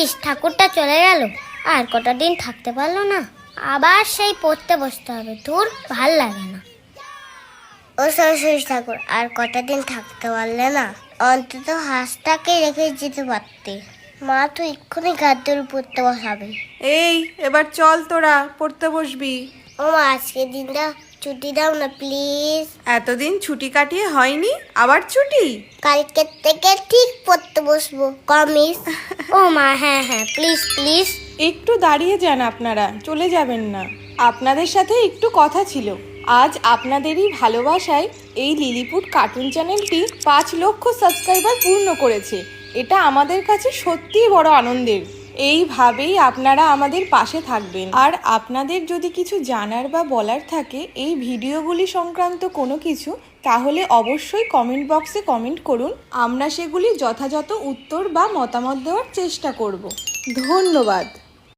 ইস, ঠাকুরটা চলে গেল, আর কটা দিন থাকতে পারলো না, আবার সেই পড়তে বসতে হবে। দূর, ভাল লাগে না। ও সরস্বতী ঠাকুর, আর কটা দিন থাকতে পারলে না? অন্তত হাঁসটাকে রেখে যেতে পারতে। মা তো এক্ষুনি গাদ্দার পড়তে বসাবে। এই এবার চল, তোরা পড়তে বসবি। ও মা, আজকের দিনটা ছুটি দাও না প্লিজ। এতদিন ছুটি কাটিয়ে হয়নি, আবার ছুটি? কালকের থেকে ঠিক পড়তে বসবো, কমিস। ও মা, হ্যাঁ হ্যাঁ, প্লিজ প্লিজ। একটু দাঁড়িয়ে যান, আপনারা চলে যাবেন না। আপনাদের সাথে একটু কথা ছিল। আজ আপনাদেরই ভালোবাসায় এই লিলিপুট কার্টুন চ্যানেলটি 5 লক্ষ সাবস্ক্রাইবার পূর্ণ করেছে। এটা আমাদের কাছে সত্যিই বড় আনন্দের। এইভাবেই আপনারা আমাদের পাশে থাকবেন। আর আপনাদের যদি কিছু জানার বা বলার থাকে এই ভিডিওগুলি সংক্রান্ত কোনো কিছু, তাহলে অবশ্যই কমেন্ট বক্সে কমেন্ট করুন। আমরা সেগুলি যথাযথ উত্তর বা মতামত দেওয়ার চেষ্টা করব। ধন্যবাদ।